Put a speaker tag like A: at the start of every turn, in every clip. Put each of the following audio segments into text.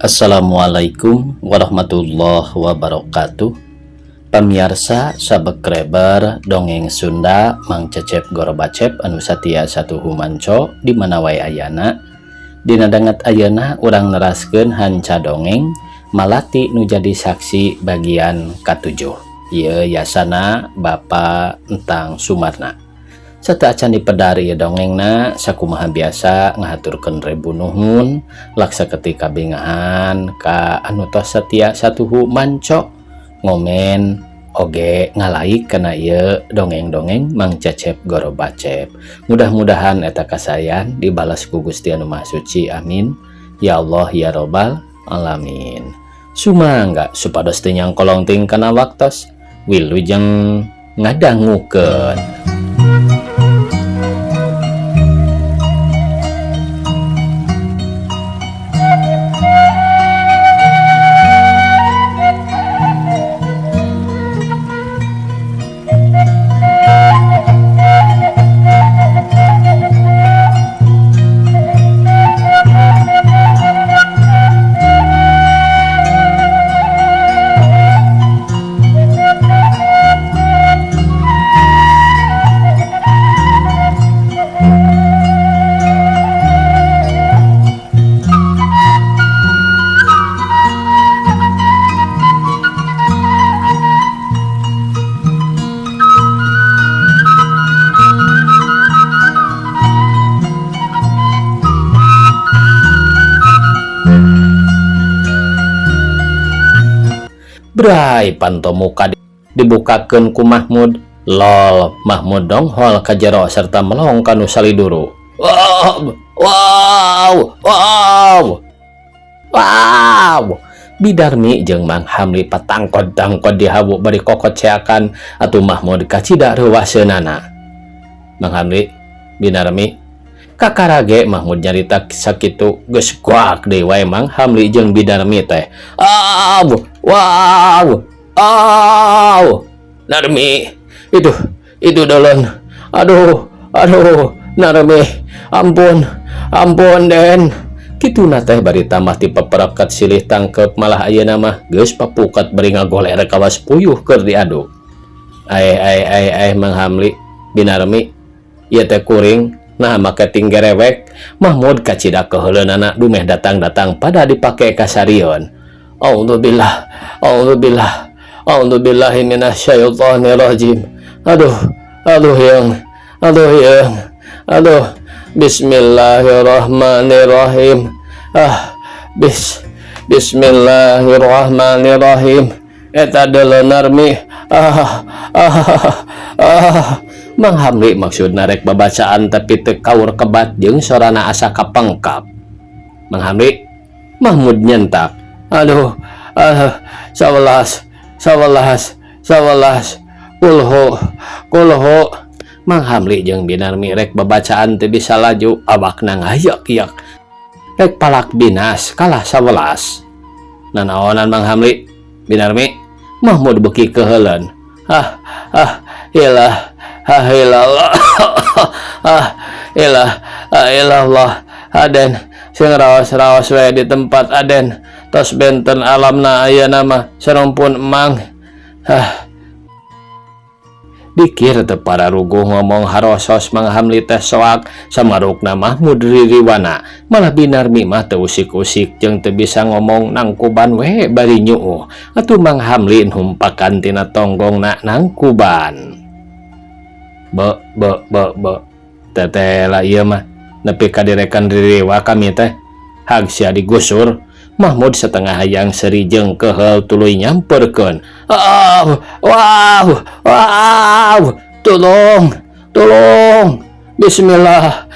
A: Assalamualaikum warahmatullahi wabarakatuh. Pamirsa sabekreber dongeng Sunda Mang Cecep Gorobacep anu satia satuhu manco di mana wae ayana. Dina danget ayeuna urang neraskeun hanca dongeng malati nu jadi saksi bagian katujuh. Ieu yasana Bapak Entang Sumarna. Serta acan dipedari dongengna sakumaha biasa ngahaturkeun rebu nuhun laksa ketika bingahan ka anu tos setia satuhu manco ngomen oge ngalaik kana ieu dongeng-dongeng Mang Cecep Gorobacep. Mudah-mudahan eta kasayan dibalas ku Gusti Anu Maha Suci, amin ya Allah ya robbal alamin. Sumangga supados teu nyangkolong ting kana waktos wilujeng ngadangukeun. Brai panto muka dibukakeun ku Mahmud. Lol, Mahmud donghol ka jero serta melong kanu saliduru. Wow. Bidarmi jeung Mang Hamli patangkod-tangkod di hawu bari kokot ceakan atuh Mahmud kacida reuwaseunana. Mang Hamli, Bidarmi, kakarage Mahmud nyarita sakitu geus kuak deui wae Mang Hamli jeung Bidarmi teh. Wow. Narmi, itu dolon. Aduh, Narmi, ampun Den. Kituna teh bari tambah ti peperekat silih tangkep malah ayeuna mah geus papukat bari ngagoler kawas puyuh keur diaduk. Mang Hamli, Binarmi, ieu teh kuring. Nah make tinggerewek Mahmud kacida keheuleunan dumeh datang pada dipake kasarion. A'udzubillahi minasyaitonirrajim. Aduh yang. Bismillahirrahmanirrahim. Bismillahirrahmanirrahim. Eta deuleu Narmi. Mang Hamli maksudna rek babacaan tapi teu kaur kebat jeung sorana asa kapengkap. Mang Hamli, Mahmud nyentak. Aduh, 11. Kulhu. Mang Hamli jeung Binarmi rek babacaan teu bisa laju, awakna ngayak-yak. Rek palak binas kalah 11. Nanaonan Mang Hamli, Binarmi, Mahmud beuki keheuleun. Ilallah. Aden sing raos-raos wae di tempat Aden. Tos benten alamna ayeuna mah sarumpun Emang. Dikir teu pararuguh ngomong harosos Mang Hamli teh soak samarukna Mahmud ririwana. Malah Binarmi mah teu usik-usik jeung teu bisa ngomong nangkuban we bari nyuuh. Atuh Mang Hamli numpakan tina tonggongna nangkuban. Be. Teteh lah ieu mah nepi ka direkan ririwa kami teh. Hag sia digusur. Mahmud setengah hayang seri jeung keheul tuluy nyamperkeun. Wow. Tolong. Bismillah.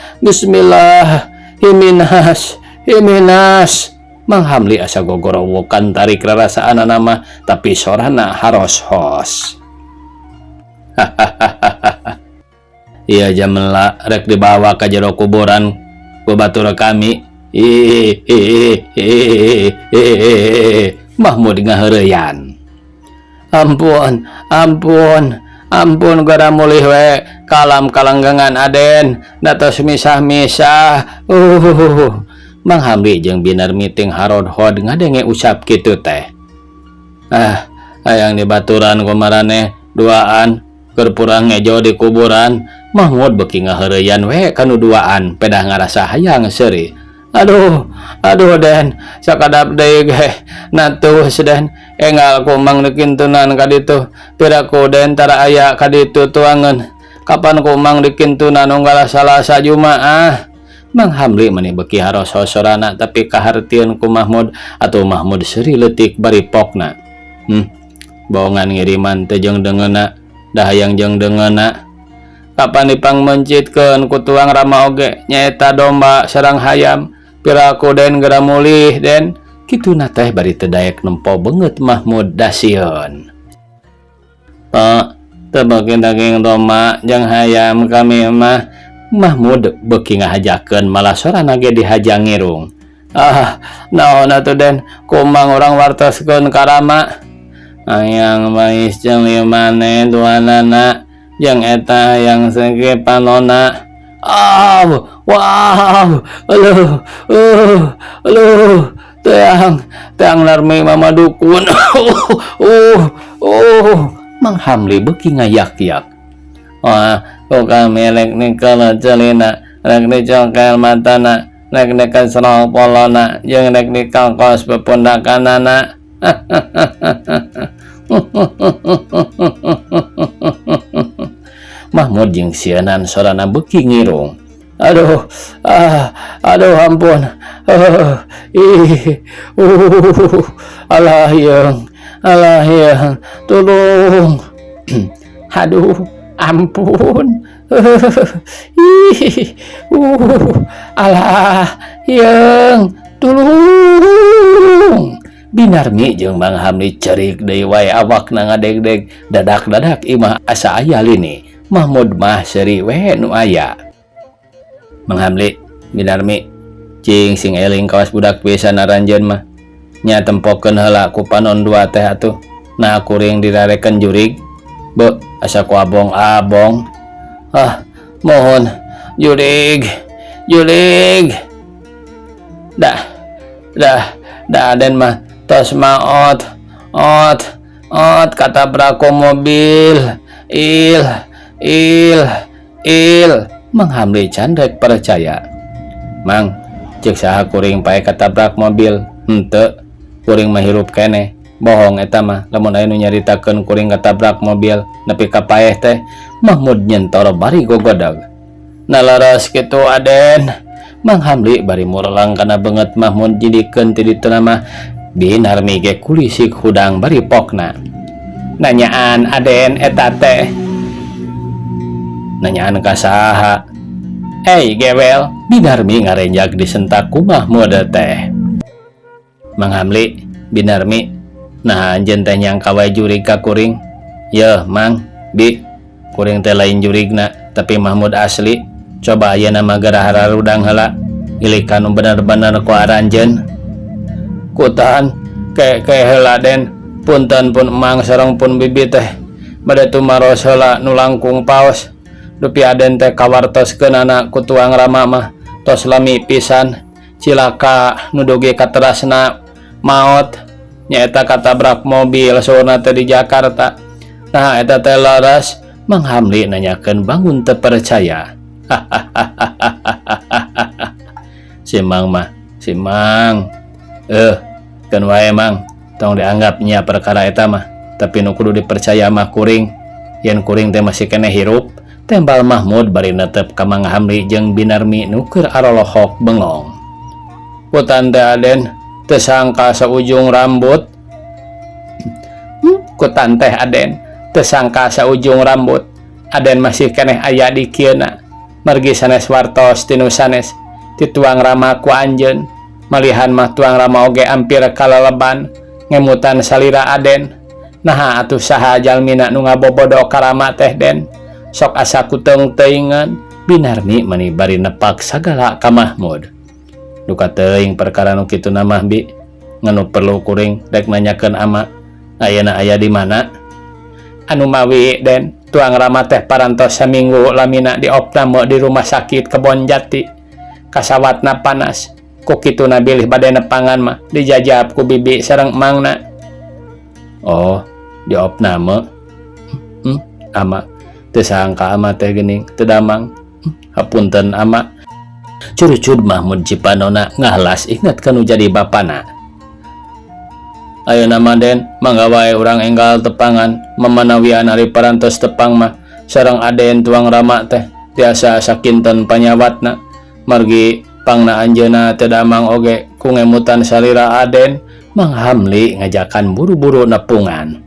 A: Himinas. Mang Hamli asa gogorowokan tarik rarasaan nama tapi sorana haros hos. Iya jamela rek dibawa ka jero kuburan ku batur kami. Mahmud ngaheureuyan. Ampun gara mulih we kalam kalanggangan Aden datos misah-misah. Mang Hamli jeung Binar meeting harodhod ngadenge usap kitu teh. Hayang dibaturan ku maraneh duaan keur purang ngejo di kuburan. Mahmud beuki ngaheureyan we kanu duaan pedah ngarasa hayang seuri. Aduh Den, sakadap deui ge natuh Den, enggal ku mang dikintunan ka ditu. Piraku Den tara aya ka ditu tuangeun. Kapan ku mang dikintunan unggal Salasa Jumaah. Mang Hamli meni beuki haros hosorana tapi kahartieun ku Mahmud atuh Mahmud seuri leutik bari pokna. Bohongan ngiriman teh jeung deungeunna, dah hayang jeung deungeunna. Kapan dipang mencitkeun ku tuang Rama oge nyaeta domba sareng hayam. Piraku Den geura mulih Den. Kituna teh bari teu daek nempo beungeut Mahmud dasieun. Pak, teu beuki daging domba jeung hayam kami mah. Mahmud beuki ngahajakeun malah sorana ge dihajang ngirung. Naon atuh Den, kumang urang wartoskeun ka Rama. Hayang bais jeung lieu maneh duanana jeung eta hayang sege panonna. Wow, teang Narmi mama dukun. Mang Hamli beuki ngayak-yak. Kami rek nikel celina, rek dicongkel matana, rek nikel serong polona, jeung rek nikel kos pepundakanana. Mahmud jeung sieunaan sorana beuki ngirung. Aduh ampun. Alah yeung, tolong. Aduh, ampun. Alah yeung, tolong. Binarmi jeung Mang Hamli cerik deui wae awakna ngadeg-deg, dadak-dadak imah asa aya lini. Mahmud mah seuri we nu aya. Mang Hamli, Binarmi, cing sing eling kawas budak pisan aranjeun mah. Nya tempokeun heula ku panon dua teh atuh. Nah kuring dirarekeun jurig. Beuh, asa ku abong-abong. Mohon jurig. Dah Den mah tos maot katabrak ku mobil. Il. Mang Hamli candrek percaya. Mang, cek saha kuring pae katabrak mobil. Henteu, kuring mah hirup keneh. Bohong eta mah, lamun aya nu nyaritakeun kuring katabrak mobil nepi ka paeh teh. Mahmud nyentor bari gogodag. Nalaras kitu Aden. Mang Hamli bari murelang kana beungeut Mahmud jidikeun ti dituna mah. Binarmi ge kulisik hudang bari pokna. Nanyaan Aden eta teh. Nanyaan ka saha? Gewel, Binarmi ngarenjak disentak ku Mahmud teh. Mang Hamli, Binarmi, nah anjeun teh nyangka wae jurig ka kuring. Yeuh, Mang, Bi, kuring teh lain jurigna, tapi Mahmud asli. Coba ayeuna mah geura hararudang heula. Ilikan nu bener-bener ku aranjeun. Kutaan ke heula Den. Punten pun Mang sareng pun Bibi teh. Bade tumaros heula nu langkung paos. Dupi Aden teh kawartoskeun anak ku tuang Rama mah tos lami pisan cilaka nu dugi katerasna maot nyaeta katabrak mobil saurna teh di Jakarta. Nah eta teh laras. Mang Hamli nanyakeun bangun teu percaya. Si Mang keun wae Mang tong dianggapnya perkara eta mah tapi nu kudu dipercaya mah kuring yen kuring teh masih keneh hirup. Tembal Mahmud bari netep ka Mang Hamli jeung Binarmi nu keur arolohok bengong. Kutan teh Aden teu sangka saujung rambut. Kutan teh Aden teu sangka saujung rambut. Aden masih keneh aya di kieuna. Margi sanes wartos tinu sanes ti tuang Rama ku anjeun. Malihan mah tuang Rama oge ampir kaleleban ngemutan salira Aden. Naha atuh saha jalmina nu ngabobodo ka Rama teh Den. Sok asa kuteung teuingan. Binarmi meni bari nepak sagala ka Mahmud. Duka teuing perkara nu kitu na mah Bi. Nganu perlu kuring rek nanyakeun ama. Ayeuna aya di mana? Anu mawi Den, tuang Rama teh parantos saminggu lamina diopname di rumah sakit Kebon Jati. Kasawatna panas. Kok kitu na bilih bade nepangan mah dijajab ku bibi sareng emangna. Oh, diopna mah. Ama teu sangka ama teh geuning teu damang. Hapunten ama. Curucud Mahmud Cipanona ngahlas ingat kanu jadi bapana. Ayeuna mah Den, mangga wae urang enggal tepangan memanawian ari parantos tepang mah sareng aden tuang rama teh tiasa sakinten panyawatna margi pangna anjeunna teu damang oge ku ngemutan salira aden Mang Hamli ngajakan buru-buru nepungan.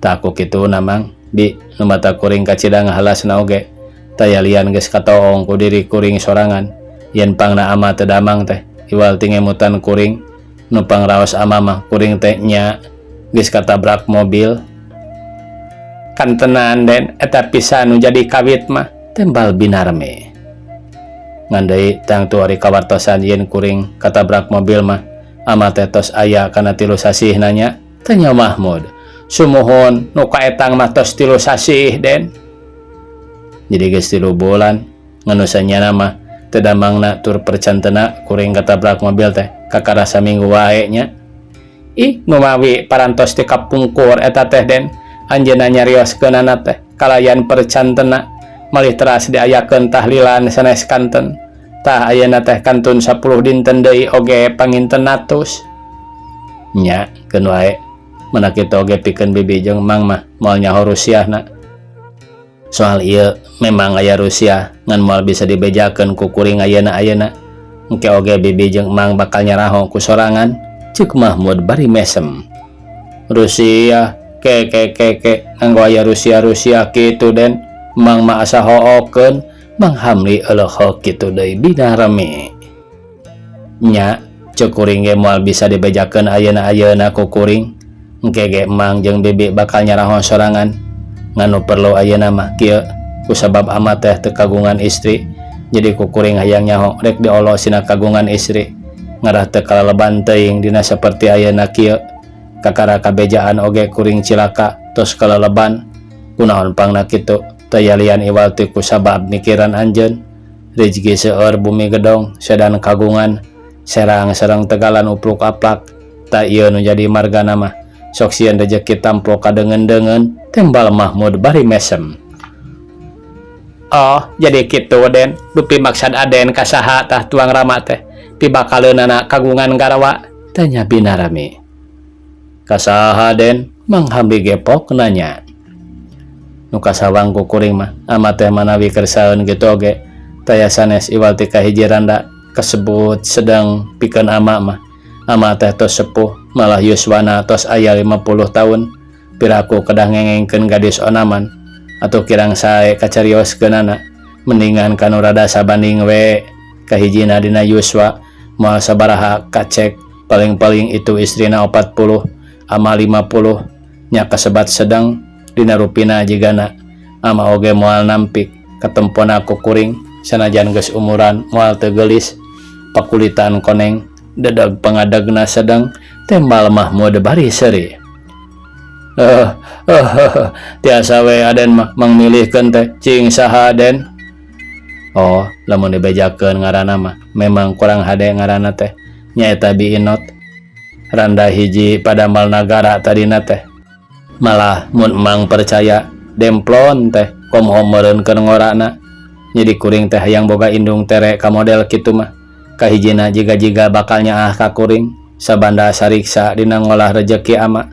A: Taku kitu namang di numata kuring kacidang halasna oge tayalian geus katoong ku diri kuring sorangan yen pangna ama teu damang teh iwal ti ngemutan kuring numpang raos ama mah kuring teh nya geus katabrak mobil. Kan tenan Den eta pisan nu jadi kawit mah tembal binarme. Ngan deui tang tu ari kawartosan yen kuring katabrak mobil mah ama teh tos aya kana 3 sasih nanya. Tanya Mahmud, sumuhun nu kaetang mah tos 3 sasih Den. Jadi geus 3 bulan nganu sanyana mah teu damangna tur percantena kuring katabrak mobil teh kakara saminggu wae nya. Ih nu mawi parantos ti kapungkur eta teh Den anjeunna nyarioskeunana teh kalayan percantena malih teras diayakeun tahlilan sanes kanten. Tah ayeuna teh kantun 10 dinten deui oge panginten atus. Nya keun wae meuna kitu oge pikeun bibi jeung Mang mah moal nyaho rusiahna. Soal ieu memang aya rusiah ngan moal bisa dibejakeun ku kuring ayeuna-ayeuna. Engke oge bibi jeung Mang bakal nyaraho ku sorangan, ceuk Mahmud bari mesem. Rusiah ke nganggo aya rusiah kitu Den. Mang mah asa hookeun. Mang Hamli eueuh kitu deui binarame. Nya ceuk kuring ge moal bisa dibejakeun ayeuna-ayeuna ku kuring. Engke ge Mang jeung bibi bakal nyaraho sorangan. Nganu perlu ayeuna mah kieu kusabab ama teh teu kagungan istri. Jadi ku kuring hayang nyaho rek diolosina kagungan istri. Ngarah teu kalaleban teuing dina saperti ayeuna kieu. Kakara kabejaan oge kuring cilaka tos kalaleban. Kunaon pangna kitu? Tayalian iwal teu kusabab mikiran anjeun. Rezeki seueur bumi gedong sedan kagungan serang sareng tegalan upluk aplak. Ta ieu nu jadi margana mah sok sieun rezeki tampo kadeungeun-deungeun. Tembal Mahmud bari mesem. Oh jadi kitu Den, dupi maksad aden kasaha tah tuang rama teh pibakaleunana kagungan garawa? Tanya binarami. Kasaha Den? Mang Hamli gepok nanya. Nu kasawang ku kuring mah ama teh manawi kersaeun kitu oge taya sanes iwal ti kahiji randa kasebut sedang pikeun ama mah. Ama teh tos sepuh malah yuswana tos aya 50 tahun. Piraku kedah ngengengkeun gadis onaman atau kirang sae kacarioskeunana mendingan kanu rada sabanding we kahijina dina yuswa moal sabaraha kacek paling-paling itu istrina 40 ama 50 nya kasebat sedang dina rupina jigana ama oge moal nampik katempona ku kuring sanajan geus umuran moal teu geulis pakulitan koneng dedag pangadagna sedang. Tembal Mahmud bari seuri. Tiasa we aden mah mangmilihkeun teh cing saha Den? Oh lamun dibejakeun ngaranna mah memang kurang hade ngaranna teh nyaeta Biinot. Randa hiji padamal nagara tadina teh. Malah mun Mang percaya demplon teh komoho meureun keur ngorana. Jadi kuring teh hayang boga indung tere ka model kitu mah. Kahijina jiga-jiga bakal nyaah ka kuring sabanda sariksa dina ngolah rejeki ama.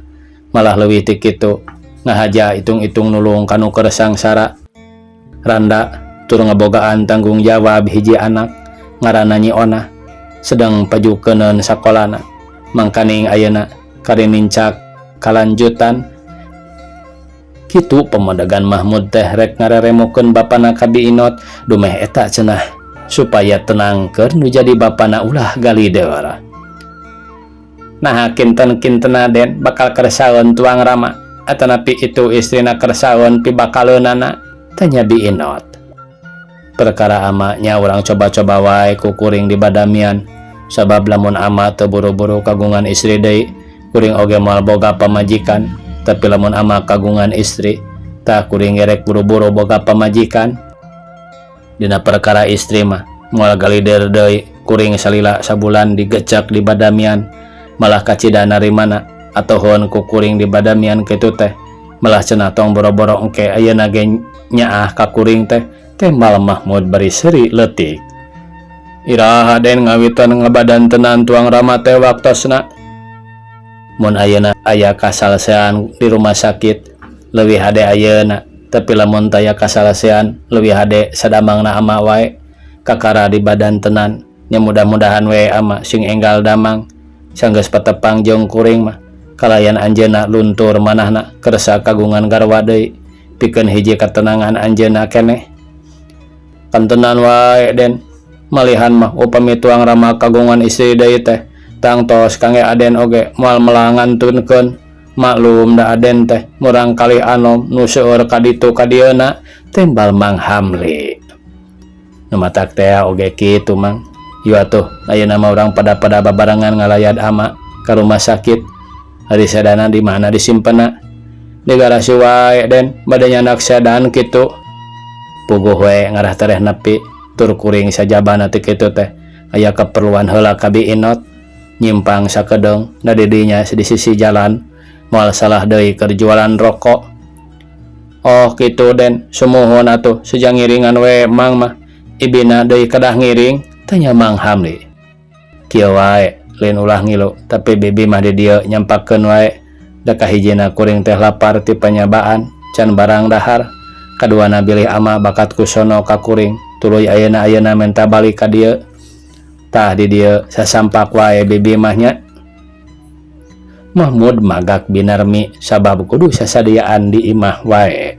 A: Malah leuwih ti kitu ngahaja itung-itung nulung kanu keur sangsara. Randa tur ngabogaan tanggung jawab hiji anak ngaranna Nyi Ona sedang pajukeuneun sakolana. Mangkaning ayeuna karimincak kalanjutan. Kitu pemodegan Mahmud teh rek ngareremukeun bapana ka Biinot dumeh eta cenah supaya tenang keur nu jadi bapana ulah galideur. Nah kinten-kintena Den bakal kersaeun tuang rama atanapi itu istrina kersaeun pibakaleunana? Tanya Biinot. Perkara ama nya urang coba-coba wae ku kuring di badamian sabab lamun ama teu buru-buru kagungan istri deui kuring oge moal boga pamajikan. Tapi lamun ama kagungan istri tah kuring gerek buru-buru boga pamajikan. Dina perkara istri mah moal galideur deui kuring salila sabulan digecek di badamian malah kacidana rimana atau hon ku kuring di badamian kitu teh malah cenah tong boro-boro engke ayeuna ge nyaah ka kuring teh tembal Mahmud bari seri leutik. Iraha den ngawitan ngabadan tenan tuang Rama teh waktosna. Mun ayeuna aya kasalsean di rumah sakit leuwih hade ayeuna, tapi lamun taya kasalsean leuwih hade sadamangna ama wae kakara di badan tenan. Nya mudah-mudahan we ama sing enggal damang sanggeus patepang jeung kuring mah kalayan anjeunna luntur manahna kersa kagungan garwa deui pikeun hiji katenangan anjeunna keneh. Kantenan wae den malihan mah upami tuang Rama kagungan istri deui teh tangtos kangge aden oge moal melangantunkeun maklum da aden teh murang kali anom nu seueur ka ditu ka dieuna tembal Mang Hamli. Nu matak teh oge kitu Mang. Ieu atuh ayeuna mah urang pada babarengan ngalayat ama ka rumah sakit. Ari sedana di mana disimpenna? Di garasi wae den bade nyanak sedan kitu. Puguh we ngarah tareh nepi tur kuring sajabana teh kitu teh aya keperluan heula ka Biinot nyimpang sakedeng da di dinya di sisi jalan moal salah deui keur jualan rokok. Oh kitu den sumuhun atuh sejang ngiringan we Mang mah ibina deui kedah ngiring tanya Mang Hamli. Kieu wae lain ulah ngilu tapi bibi mah di dieu nyampakeun wae da kahijina kuring teh lapar ti panyabaan can barang dahar kaduana bilih ama bakat kusono ka kuring tuluy ayeuna menta balik ka dieu tah di dieu sasampak wae bibi mah nya. Mahmud magak binarmi sabab kudu sasadiaan di imah wae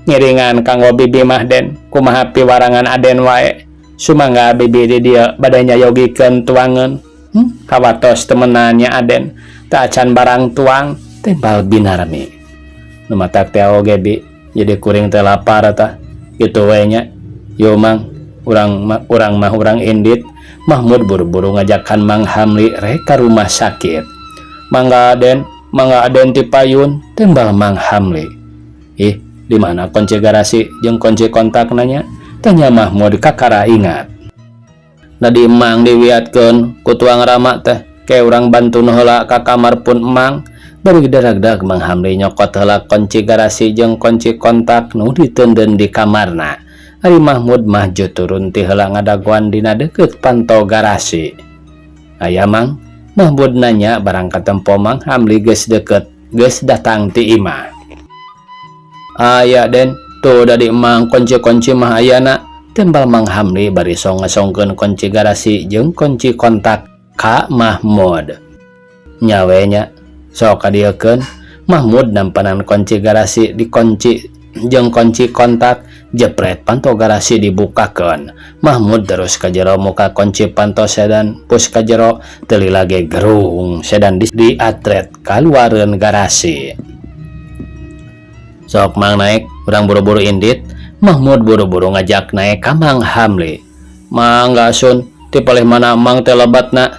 A: ngiringan kanggo bibi mah den kumaha piwarangan aden wae sumangga bibi di dieu bade nyayogikeun tuangeun kawatos temenannya aden tak acan barang tuang tembal binarmi. Nu matak teh oge bi jadi kuring teh lapar tah kitu we nya. Yo Mang urang mah urang indit. Mahmud buru-buru ngajakan Mang Hamli rek ka rumah sakit. Mangga aden ti payun tembal Mang Hamli. Ih di mana kunci garasi jeung kunci kontak nanya? Tanya Mahmud kakara ingat. Nadi Mang diwiatkeun ku tuang Rama teh ke urang bantu heula ka kamar pun Mang bari daragdag Mang Hamli nyokot heula kunci garasi jeung kunci kontak nu diteunden di kamarna. Ari Mahmud mah ju turun ti heula ngadaguan dina deukeut panto garasi. Aya Mang, Mahmud nanya barang katempo Mang Hamli geus deukeut, geus datang ti imah. Aya den, tuh dari Mang kunci-kunci mah ayana tembal Mang Hamli bari ngasongkeun kunci garasi jeung kunci kontak ka Mahmud. Nyawenya sok kadiekeun Mahmud nampanan kunci garasi dikunci jeung kunci kontak jepret panto garasi dibukakeun. Mahmud terus ka jero muka kunci panto sedan pus ka jero teu lage gerung sedan diatret kaluareun garasi. Sok Mang naik urang buru-buru indit. Mahmud buru-buru ngajak naik ka Mang Hamli. Mangga sun ti palih mana Mang teh lebatna.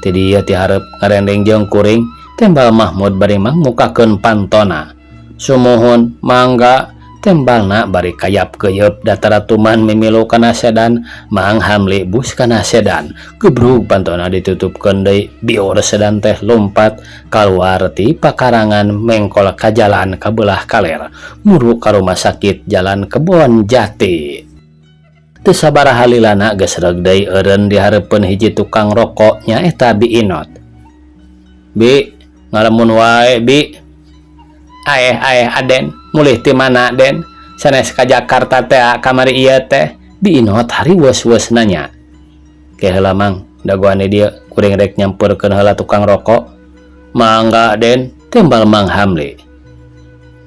A: Ti dieu ti hareup ngarendeng jeung kuring tembal Mahmud bari Mang mukakeun pantona. Sumuhun mangga tembalna bari kayap-keyeup dataratuman mimilu kana sedan. Mang Hamli bus kana sedan gebrug pantona ditutupkeun deui biur sedan teh lompat kaluar ti pakarangan mengkol ka jalan ka beulah kaler muru ka rumah sakit jalan Kebon Jati. Teu sabaraha lilana geus reg deui eureun di hareupeun hiji tukang rokok nya eta Biinot. Bi ngalamun wae bi. Aeh aden mulih ti mana den sanes ka Jakarta teh kamari ieu teh. Biinot hari weus-weus nanya. Ke heula Mang dagoan dieu kuring rek nyampeurkeun heula tukang rokok. Mangga den tembal Mang Hamli.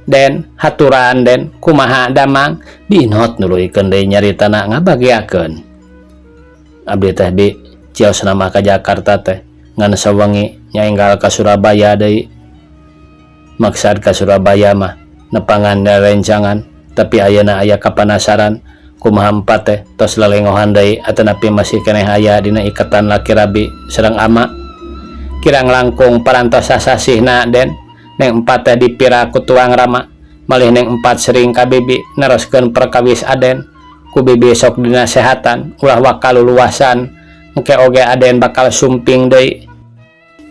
A: Den haturan den kumaha damang? Biinot nuluykeun deui nyaritana ngabagiakeun. Abdi teh bi cios nama ka Jakarta teh ngan sawengi nyaenggal ka Surabaya deui. Maksad ka Surabaya mah nepangan da rencangan tapi ayeuna aya kapanasaran kumaha empat teh tos lelengohan deui atanapi masih keneh aya dina ikatan laki rabi sareng ama. Kirang langkung parantos sasasihna den neng empat teh dipira ku tuang Rama malih neng empat sering ka bibi neroskeun perkawis aden ku bibi sok dinasehatan ulah wakal luasan engke oge aden bakal sumping deui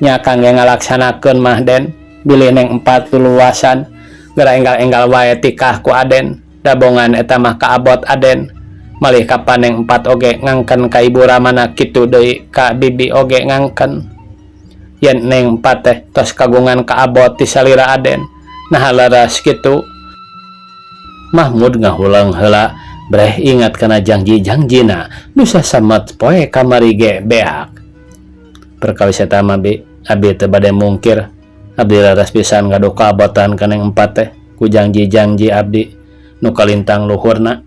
A: nya kangge ngalaksanakeun mah den bilih neng 4 luasan geura enggal-enggal wae tikah ku aden dabongan eta mah kaabot aden malih kapan neng 4 oge ngangken ka ibu ramana kitu deui ka bibi oge ngangken yen neng 4 teh tos kagungan kaabot ti salira aden nah laras kitu Mahmud ngahulang heula breh ingat kana janji-janjina nu sasamet poe kamari ge beak perkawis eta mah abi teu bade mungkir abdi laras pisan ngadu kaabotan ka neng 4 teh ku janji-janji abdi nu kalintang luhurna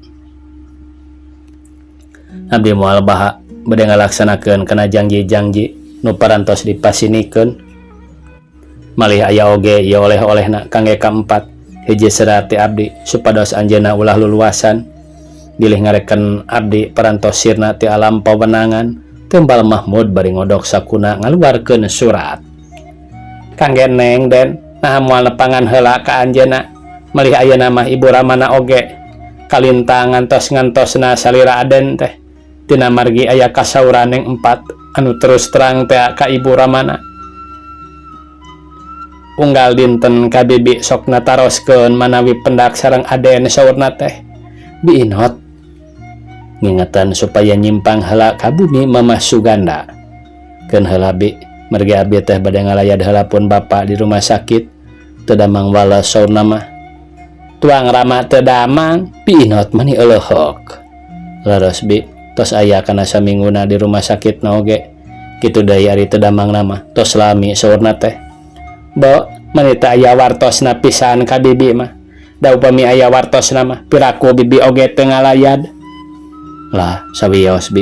A: abdi moal baha bade ngalaksanakeun kana janji-janji nu parantos dipasinikeun malih aya oge ieu oleh-olehna kangge ka 4 hiji serat ti abdi supados anjeunna ulah luluasan bilih ngareken abdi parantos sirna ti alam pawenangan tembal Mahmud bari ngodok sakuna ngaluarkeun surat kangge neng den nah moal nepangan heula ka anjeunna malih ayeuna mah ibu ramana oge kalintang ngantos-ngantosna salira aden teh tina margi aya kasauran neng 4 anu terus terang teh ka ibu ramana unggal dinten ka bibi sok nataroskeun manawi pendak sareng aden saurna teh biinot ngingetan supaya nyimpang heula ka bumi Mamah Suganda keun heula bi mergi abi teh bade ngalayad heula pun bapa di rumah sakit teu damang wales saurna mah tuang rama teu damang biinot mani euleuk laras bi tos aya kana samingguna di rumah sakit na oge kitu deui ari teu damang nama tos lami saurna teh Bo, manita aya wartosna pisan ka bibi mah. Da upami aya wartosna mah, piraku bibi oge teu ngalayad. Lah, sawios bi.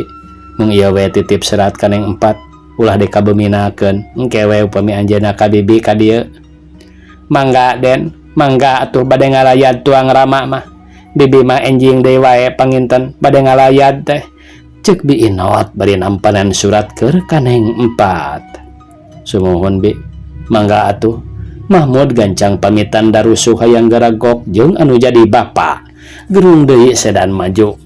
A: Mung ieu we titip serat ka neng 4, ulah dikabeminakeun. Engke we upami anjeunna ka bibi ka dieu. Mangga den, mangga atuh bade ngalayad tuang rama mah. Bibi mah enjing deui wae panginten bade ngalayad teh. Ceuk bi inot bari nampanan surat keur ka neng 4. Sumuhun bi. Mangga atuh Mahmud gancang pamitan darusuh hayang garagok jeung anu jadi bapa gerung deui sedan maju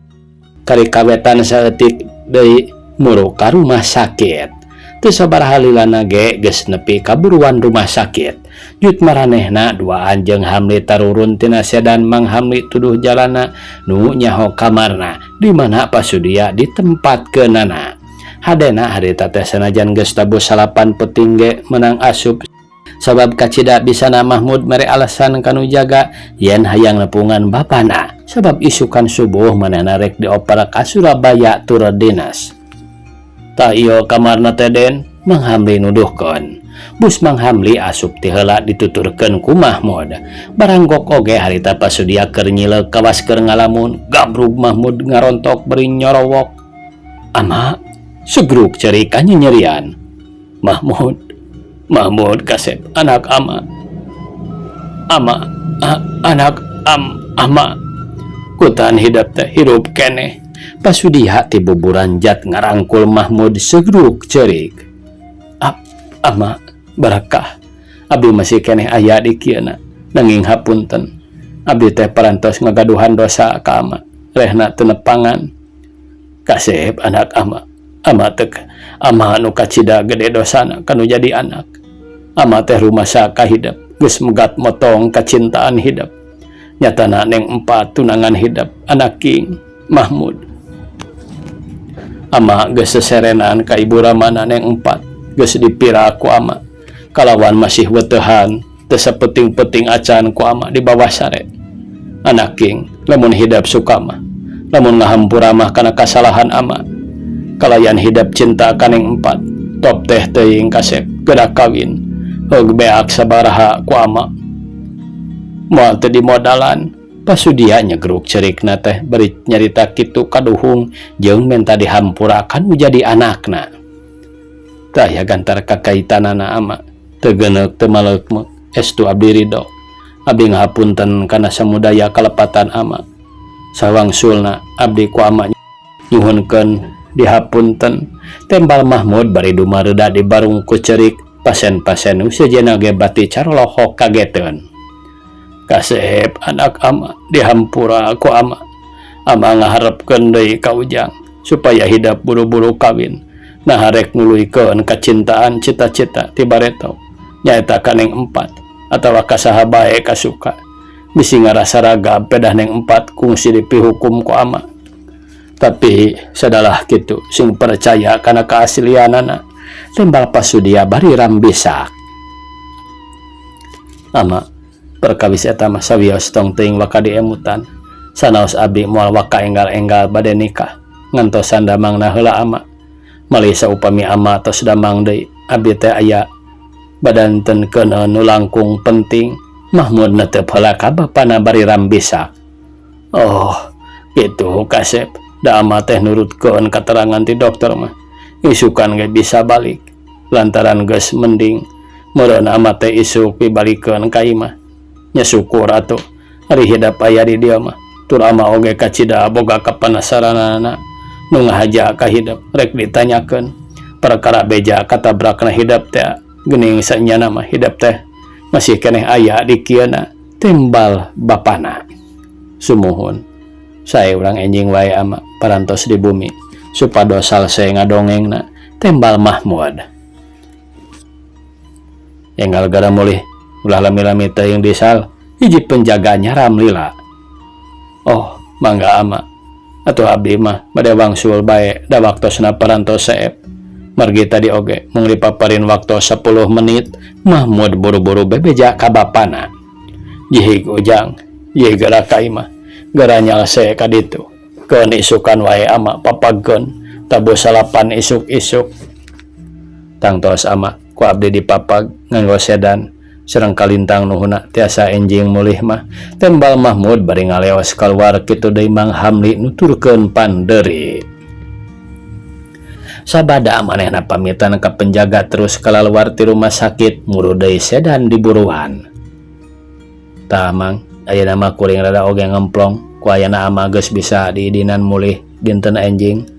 A: kari kawetan saeutik deui muru ka rumah sakit teu sabaraha lilana ge geus nepi ka buruan rumah sakit jut maranehna duaan jeung Hamli tarurun tina sedan Mang Hamli tuduh jalana nu nyaho kamarna di mana pasudia ditempatkeunana hadena harita teh sanajan geus tabuh salapan peuting ge menang asup sabab kacida bisana Mahmud mere alasan kanu jaga yen hayang nepungan bapana sabab isukan subuh manehna rek dioper ka Surabaya tur dinas tah ieu kamarna teh den Mang Hamli nuduhkeun bus Mang Hamli asup ti heula dituturkeun ku Mahmud baranggok oge harita pasudia keur nyileuk kawas keur ngalamun gabrug Mahmud ngarontok beri nyorowok ama segruk cerik nyerian Mahmud kasep anak ama anak ama kutan hidup teh hirup keneh pasudia ti buburan jat ngarangkul Mahmud segruk cerik ama barakah abdi masih keneh aya di kieuna nanging hapunten abdi teh parantos ngagaduhan dosa ka ama rehna teu nepangan kasep anak ama teh ama anu kacida gede dosana kanu jadi anak ama teh rumasa ka hidup geus megat motong kacintaan hidup nyatana neng 4 tunangan hidup anak king Mahmud ama geus seserenan ka ibu ramana neng 4 geus dipira ku ama kalawan masih weteuhan teu sapeting-peting acan ku ama di bawah sare anak king lamun hidup suka mah lamun ngahampura mah kana kasalahan ama kalayan hidup cinta kaneng 4 top teh teuing kasep gedak kawin heug beak sabaraha ku ama moal teu dimodalan pasudia nyegruk cerikna teh bari nyarita kitu kaduhung jeung menta dihampurakan jadi anakna tah ya gantar kakaitanana ama teu geuneuk teu maleuk estu abdi ridho abdi ngahapunten kana samudaya kalepatan ama sawangsulna abdi ku ama nyuhunkeun dihapunten tembal Mahmud bari dumareuda di barung ku cerik pasien-pasien sejenna ge bati carolohok kageteun kasep anak ama dihampura ku ama Ama ngaharepkeun deui ka Ujang supaya hidup buru-buru kawin. Nah harek nguluykeun kacintaan cita-cita ti Bareto nyaeta ka Neng Empat atawa ka saha bae kasuka. Bisi ngarasa ragab pedah Neng Empat kungsi dipihukum ku ama. Tapi sadalah kitu sing percaya kana keaslianana tembal pasudia bari rambisak. Ama perkawis eta mah sawios tong teuing waka diemutan. Sanaos abdi moal waka enggal-enggal bade nikah ngantosan damangna heula ama. Malih saupami ama tos damang deui abdi teh aya badantenkeun nu langkung penting Mahmud netep heula ka bapana bari rambisak. Oh kitu Kasep, da ama teh nurutkeun katerangan ti dokter mah isukan ge bisa balik lantaran geus mending meureun ama teh isuk pibalikeun ka imah. Nya syukur atuh ari hidup aya di dieu mah. Tur ama oge kacida boga kapanasaranana nu ngahaja ka hidup rek ditanyakeun perkara beja katabrakna hidup teh geuning sanyana mah hidup teh masih keneh aya di kieuna tembal bapana. Sumuhun sae urang enjing wae ama parantos di bumi supados salse ngadongengna tembal Mahmud. Enggal gara mulih ulah lami-lami teuing disal hiji penjaganya Ramlila. Oh mangga ama atuh abdi mah bade wangsul bae da waktosna parantos saep. Margi tadi oge mung dipaparin waktu 10 menit Mahmud buru-buru bebeja ka bapana. Jihig Ujang ye gara ka imah gara nyalse ka ditu keun isukan wae ama papagkeun tabu salapan isuk-isuk. Tangtos ama ku abdi dipapag nganggo sedan sareng kalintang nuhuna tiasa enjing mulih mah tembal Mahmud bari ngaleos kaluar kitu deui Mang Hamli nuturkeun panderi. Sabada manehna pamitan ka penjaga terus kalaluar ti rumah sakit muru deui sedan diburuan. Tah Mang ayeuna mah kuring rada oge ngemplong ku ayana ama geus bisa diidinan mulih dinten enjing.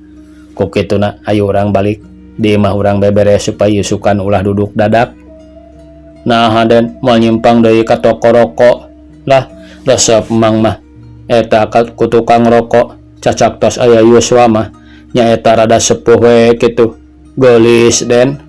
A: Ku kituna ayo urang balik di imah urang beberes supaya yusukan ulah duduk dadak. Nah Haden mau nyimpang deui ka toko rokok lah resep Mang mah eta ku tukang rokok cacak tos aya Yuswa mah nyaeta rada sepuh we kitu gelis Den.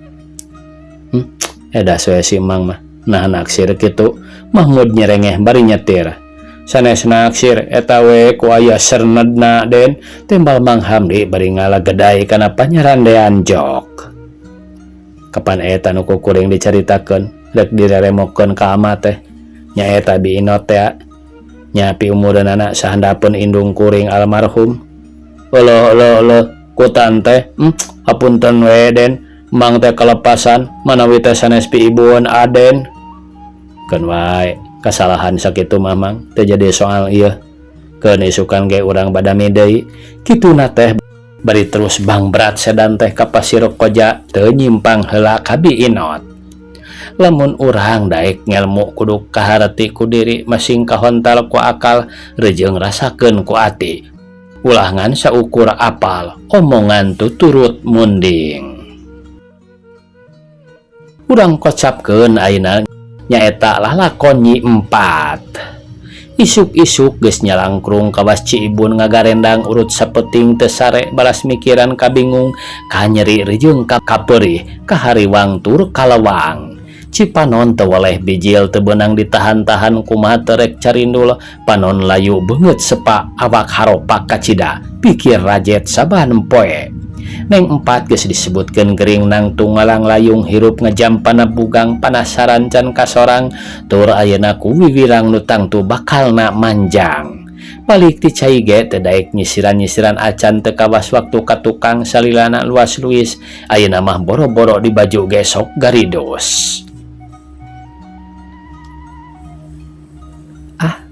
A: Eda soe si Mang mah nah naksir kitu Mahmud nyerengeh bari nyetir sanes naksir eta we ku aya sernedna Den tembal Mang Hamdi bari ngalagedai kana panyarandean jok. Kapan eta nu kuring dicaritakeun rek direremokeun ka ama teh nyaeta Bi Inot teh nya pi umureunana sahandapeun indung kuring almarhum. Eueuh kutan teh hapunten we Den Mang teh kalepasan manawi teh sanes pi ibueun Aden. Keun wae kasalahan sakitu mah Mang teh jadi soal ieu keun isukan ge urang badami deui kituna teh bari terus bang berat sedan teh ka Pasir Koja teu nyimpang heula ka Bi Inot. Lamun urang daek ngelmu kudu kahareti ku diri masing kahontal ku akal rejeung rasakeun ku ati ulangan saukur apal omongan tuturut munding. Urang kocapkeun ayeuna nyaeta lalakon Nyi Empat. Isuk-isuk geus nyalangkrung ka was Ciibun ngagarendang urut sapeting teu sare balas mikiran kabingung ka nyeri rejeung ka peurih ka hariwang tur kalewang. Cipanon teu waleh bijil teu beunang ditahan-tahan kumaha teu rek carindul panon layu beungeut sepa awak haropak kacida pikir rajet saban poe. Neng Empat geus disebutkeun gering nang tunggalang layung hirup ngejampana bugang panasaran can kasorang tur ayeuna ku wiwirang nu tangtu bakalna manjang. Balik ti cai ge teu daek nyisiran-nyisiran acan teu kawas waktu ka tukang salilana luas luis ayeuna mah boro-boro di baju ge sok garidos.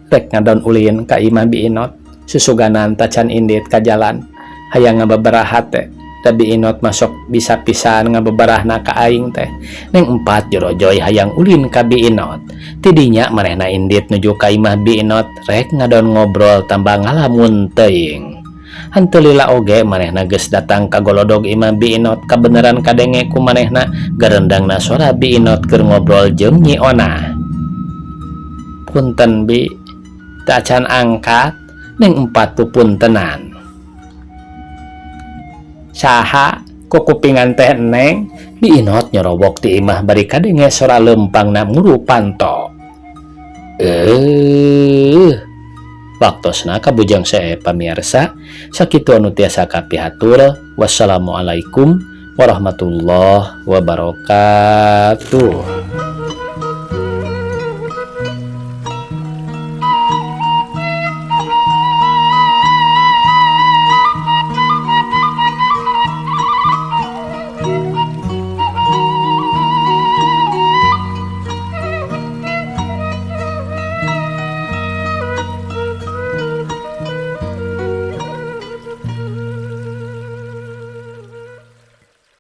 A: Rek ngadon ulin ka imah Bi Inot susuganan tacan indit ka jalan hayang ngababaraha teh da Bi Inot masuk bisa pisan ngababarahna ka aing teh. Neng Empat jorojoy hayang ulin ka Bi Inot tidinya manehna indit nuju ka imah Bi Inot rek ngadon ngobrol tambah ngalamun teuing. Henteu lila oge manehna geus datang ka golodog imah Bi Inot kabeneran kadenge ku manehna garendangna suara Bi Inot keur ngobrol jeung Nyi Ona. Punten Bi, teu acan angkat Neng empat pun tenan. Saha kupingan teh Neng diinot nyorobok ti imah bari kadenge sora lempang na ngurupan to. Waktosna kabujang sae pamirsa sakitu anu tiasa kapihatur. Wassalamualaikum warahmatullahi wabarakatuh.